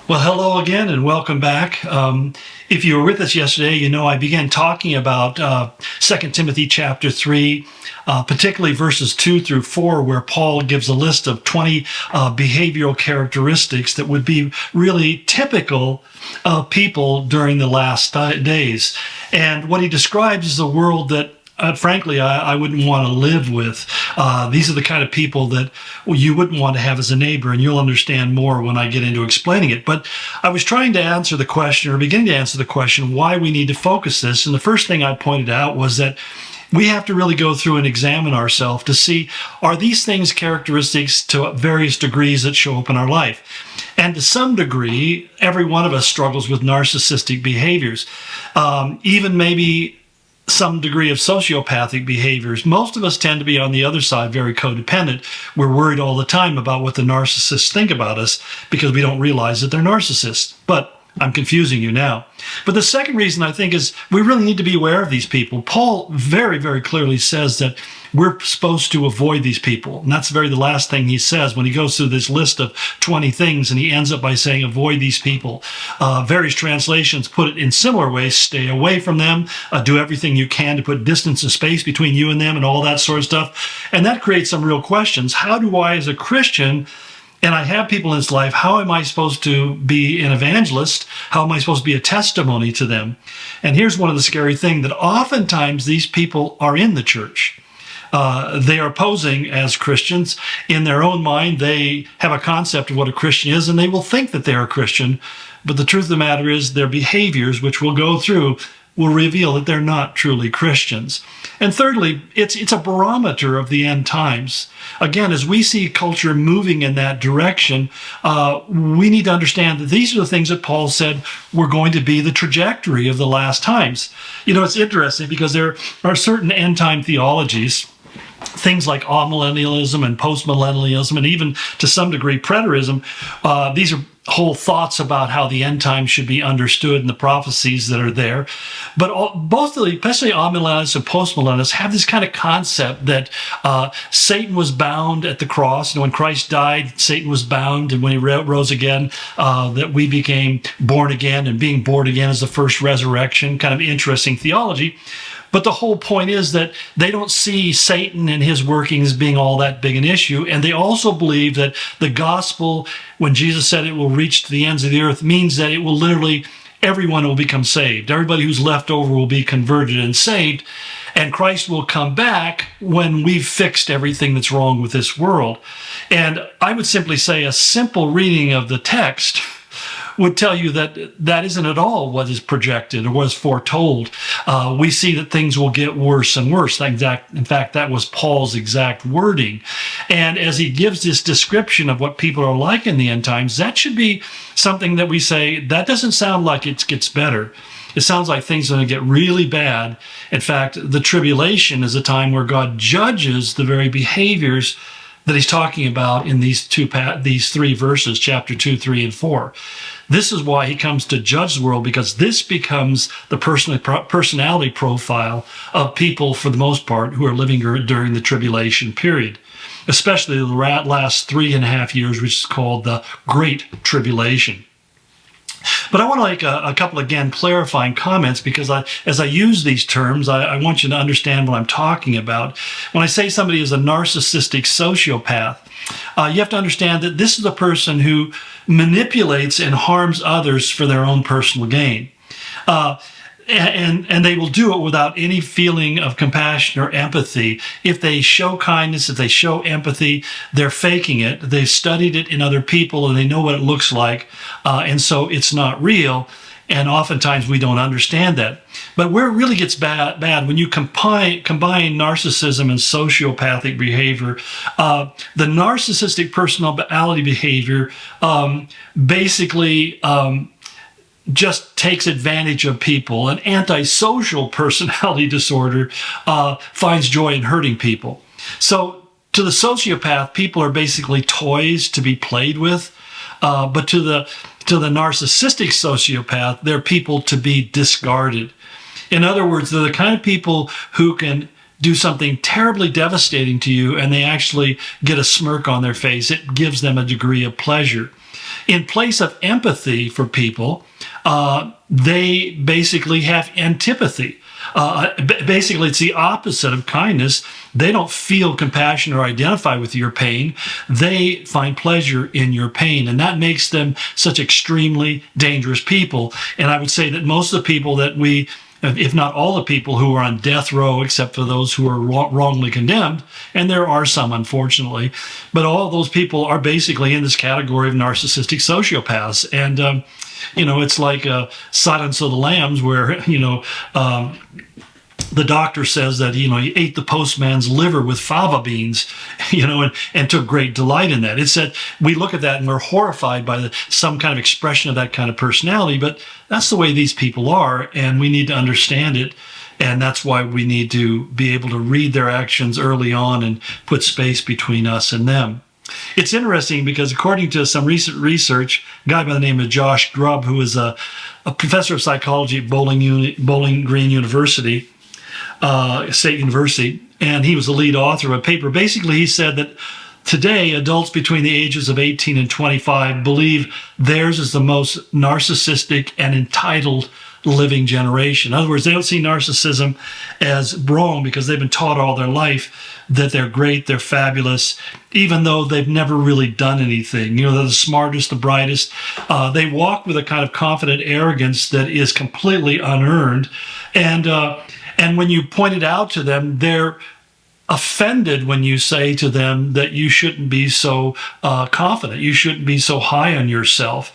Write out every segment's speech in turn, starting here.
Well, hello again and welcome back. If you were with us yesterday, you know I began talking about 2 Timothy chapter 3, particularly verses 2 through 4, where Paul gives a list of 20 behavioral characteristics that would be really typical of people during the last days. And what he describes is a world that frankly, I wouldn't want to live with. These are the kind of people that you wouldn't want to have as a neighbor, and you'll understand more when I get into explaining it. But I was trying to answer the question, or beginning to answer the question, why we need to focus this. And the first thing I pointed out was that we have to really go through and examine ourselves to see, are these things characteristics to various degrees that show up in our life? And to some degree, every one of us struggles with narcissistic behaviors, even maybe some degree of sociopathic behaviors. Most of us tend to be on the other side, very codependent. We're worried all the time about what the narcissists think about us because we don't realize that they're narcissists. But I'm confusing you now. But the second reason I think is we really need to be aware of these people. Paul very, very clearly says that we're supposed to avoid these people. And that's the last thing he says when he goes through this list of 20 things, and he ends up by saying, avoid these people. Various translations put it in similar ways: stay away from them, do everything you can to put distance and space between you and them, and all that sort of stuff. And that creates some real questions. How do I, as a Christian, and I have people in this life, how am I supposed to be an evangelist? How am I supposed to be a testimony to them? And here's one of the scary things, that oftentimes these people are in the church. They are posing as Christians. In their own mind, they have a concept of what a Christian is, and they will think that they are a Christian. But the truth of the matter is their behaviors, which we'll go through, will reveal that they're not truly Christians. And thirdly, it's a barometer of the end times. Again, as we see culture moving in that direction, we need to understand that these are the things that Paul said were going to be the trajectory of the last times. You know, it's interesting because there are certain end time theologies, things like amillennialism and postmillennialism, and even to some degree preterism. These are whole thoughts about how the end times should be understood and the prophecies that are there. But both of the, especially amillennialists and postmillennialists, have this kind of concept that Satan was bound at the cross. You know, when Christ died, Satan was bound, and when he rose again, that we became born again, and being born again is the first resurrection. Kind of interesting theology. But the whole point is that they don't see Satan and his workings being all that big an issue. And they also believe that the gospel, when Jesus said it will reach to the ends of the earth, means that it will literally, everyone will become saved. Everybody who's left over will be converted and saved. And Christ will come back when we've fixed everything that's wrong with this world. And I would simply say a simple reading of the text would tell you that that isn't at all what is projected or was foretold. We see that things will get worse and worse. In fact, that was Paul's exact wording. And as he gives this description of what people are like in the end times, that should be something that we say, that doesn't sound like it gets better. It sounds like things are going to get really bad. In fact, the tribulation is a time where God judges the very behaviors that he's talking about in these three verses, chapter 2, 3, and 4. This is why he comes to judge the world, because this becomes the personality profile of people, for the most part, who are living during the tribulation period, especially the last 3.5 years, which is called the Great Tribulation. But I want to make a couple, again, clarifying comments, because as I use these terms, I want you to understand what I'm talking about. When I say somebody is a narcissistic sociopath, you have to understand that this is a person who manipulates and harms others for their own personal gain. And they will do it without any feeling of compassion or empathy. If they show kindness, if they show empathy, they're faking it. They've studied it in other people, and they know what it looks like. And so it's not real. And oftentimes we don't understand that. But where it really gets bad when you combine narcissism and sociopathic behavior, the narcissistic personality behavior basically just takes advantage of people. An antisocial personality disorder finds joy in hurting people. So to the sociopath, people are basically toys to be played with. But to the narcissistic sociopath, they're people to be discarded. In other words, they're the kind of people who can do something terribly devastating to you, and they actually get a smirk on their face. It gives them a degree of pleasure. In place of empathy for people, they basically have antipathy. Basically, it's the opposite of kindness. They don't feel compassion or identify with your pain. They find pleasure in your pain, and that makes them such extremely dangerous people. And I would say that most of the people that we, if not all the people who are on death row, except for those who are wrongly condemned, and there are some, unfortunately, but all those people are basically in this category of narcissistic sociopaths. And, it's like Silence of the Lambs, where, the doctor says that, he ate the postman's liver with fava beans, and took great delight in that. It's that we look at that and we're horrified by some kind of expression of that kind of personality, but that's the way these people are, and we need to understand it. And that's why we need to be able to read their actions early on and put space between us and them. It's interesting because according to some recent research, a guy by the name of Josh Grubb, who is a professor of psychology at Bowling Green University, State University, and he was the lead author of a paper. Basically, he said that today, adults between the ages of 18 and 25 believe theirs is the most narcissistic and entitled living generation. In other words, they don't see narcissism as wrong because they've been taught all their life that they're great, they're fabulous, even though they've never really done anything. They're the smartest, the brightest. They walk with a kind of confident arrogance that is completely unearned. And when you point it out to them, they're offended when you say to them that you shouldn't be so confident, you shouldn't be so high on yourself,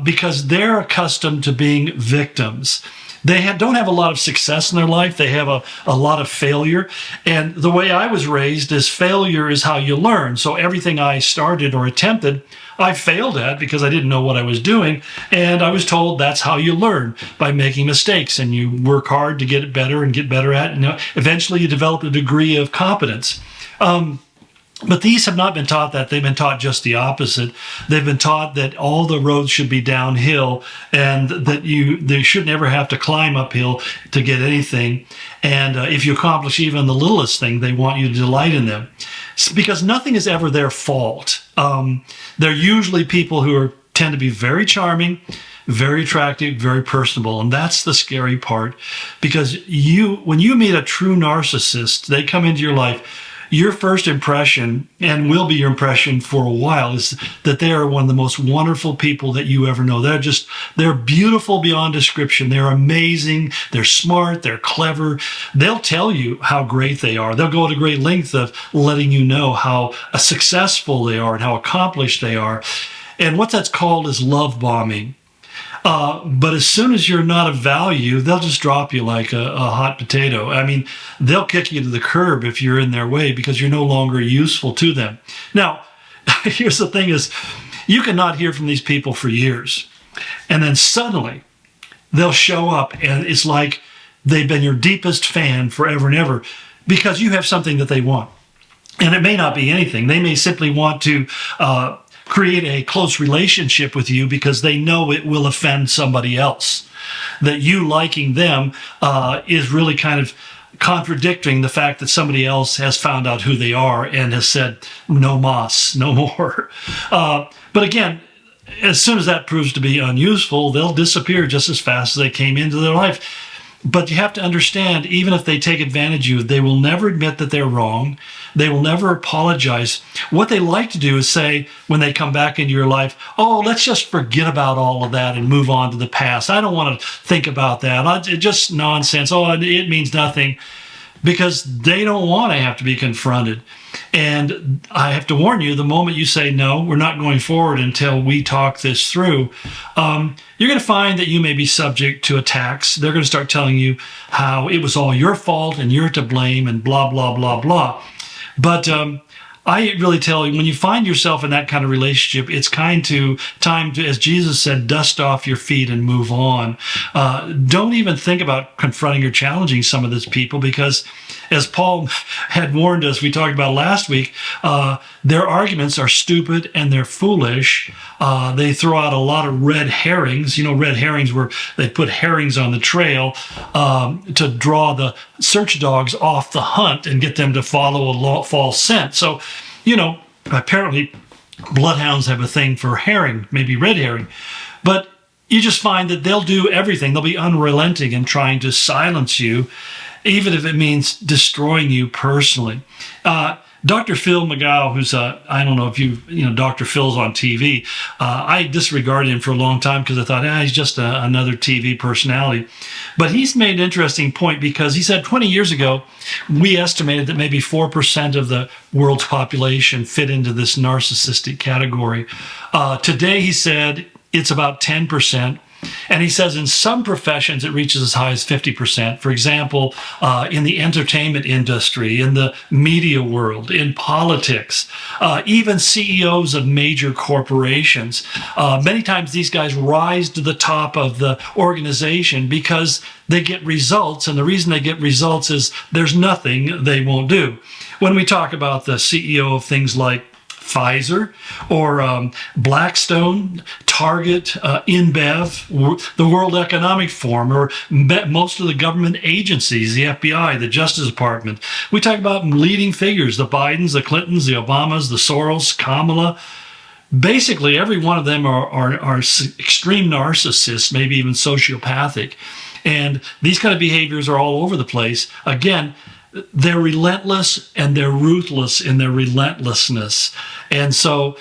because they're accustomed to being victims. They don't have a lot of success in their life. They have a lot of failure. And the way I was raised is failure is how you learn. So everything I started or attempted, I failed at because I didn't know what I was doing. And I was told that's how you learn, by making mistakes. And you work hard to get it better and get better at it. And eventually you develop a degree of competence. But these have not been taught that. They've been taught just the opposite. They've been taught that all the roads should be downhill and that they shouldn't ever have to climb uphill to get anything. And if you accomplish even the littlest thing, they want you to delight in them. Because nothing is ever their fault. They're usually people who tend to be very charming, very attractive, very personable. And that's the scary part. Because when you meet a true narcissist, they come into your life, your first impression, and will be your impression for a while, is that they are one of the most wonderful people that you ever know. They're beautiful beyond description. They're amazing. They're smart. They're clever. They'll tell you how great they are. They'll go to great length of letting you know how successful they are and how accomplished they are. And what that's called is love bombing. But as soon as you're not of value, they'll just drop you like a hot potato. I mean, they'll kick you to the curb if you're in their way because you're no longer useful to them. Now, here's the thing is, you cannot hear from these people for years. And then suddenly they'll show up and it's like they've been your deepest fan forever and ever because you have something that they want. And it may not be anything. They may simply want to create a close relationship with you because they know it will offend somebody else. That you liking them is really kind of contradicting the fact that somebody else has found out who they are and has said, no mas, no more. But again, as soon as that proves to be unuseful, they'll disappear just as fast as they came into their life. But you have to understand, even if they take advantage of you, they will never admit that they're wrong. They will never apologize. What they like to do is say, when they come back into your life, oh, let's just forget about all of that and move on to the past. I don't want to think about that. It's just nonsense. Oh, it means nothing. Because they don't want to have to be confronted. And I have to warn you, the moment you say, no, we're not going forward until we talk this through, you're going to find that you may be subject to attacks. They're going to start telling you how it was all your fault and you're to blame and blah, blah, blah, blah. But I really tell you, when you find yourself in that kind of relationship, it's time to, as Jesus said, dust off your feet and move on. Don't even think about confronting or challenging some of these people because, as Paul had warned us, we talked about last week, their arguments are stupid and they're foolish. They throw out a lot of red herrings. You know, red herrings where they put herrings on the trail to draw the search dogs off the hunt and get them to follow a false scent. So, you know, apparently Bloodhounds have a thing for herring, maybe red herring. But you just find that they'll do everything. They'll be unrelenting in trying to silence you, even if it means destroying you personally. Dr. Phil McGow, who's I don't know if Dr. Phil's on TV. I disregarded him for a long time because I thought, he's just another TV personality. But he's made an interesting point, because he said 20 years ago, we estimated that maybe 4% of the world's population fit into this narcissistic category. Today, he said, it's about 10%. And he says in some professions it reaches as high as 50%. For example, in the entertainment industry, in the media world, in politics, even CEOs of major corporations. Many times these guys rise to the top of the organization because they get results. And the reason they get results is there's nothing they won't do. When we talk about the CEO of things like Pfizer or Blackstone, Target, InBev, the World Economic Forum, or most of the government agencies, the FBI, the Justice Department. We talk about leading figures, the Bidens, the Clintons, the Obamas, the Soros, Kamala. Basically, every one of them are extreme narcissists, maybe even sociopathic. And these kind of behaviors are all over the place. Again, they're relentless and they're ruthless in their relentlessness. And so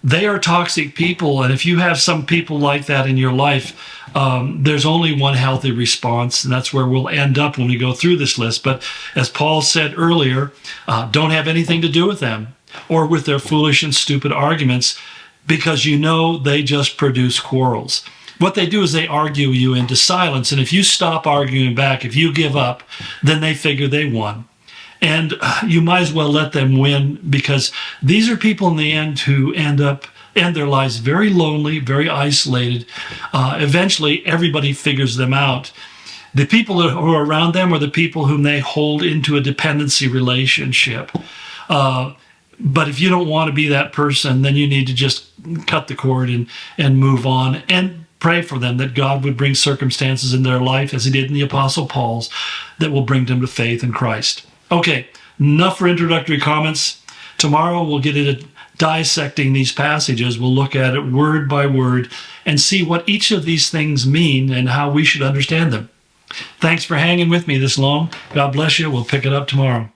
they are toxic people. And if you have some people like that in your life, there's only one healthy response. And that's where we'll end up when we go through this list. But as Paul said earlier, don't have anything to do with them or with their foolish and stupid arguments, because they just produce quarrels. What they do is they argue you into silence. And if you stop arguing back, if you give up, then they figure they won. And you might as well let them win, because these are people in the end who end their lives very lonely, very isolated. Eventually, everybody figures them out. The people who are around them are the people whom they hold into a dependency relationship. But if you don't want to be that person, then you need to just cut the cord and move on. And pray for them that God would bring circumstances in their life, as he did in the Apostle Paul's, that will bring them to faith in Christ. Okay, enough for introductory comments. Tomorrow we'll get into dissecting these passages. We'll look at it word by word and see what each of these things mean and how we should understand them. Thanks for hanging with me this long. God bless you. We'll pick it up tomorrow.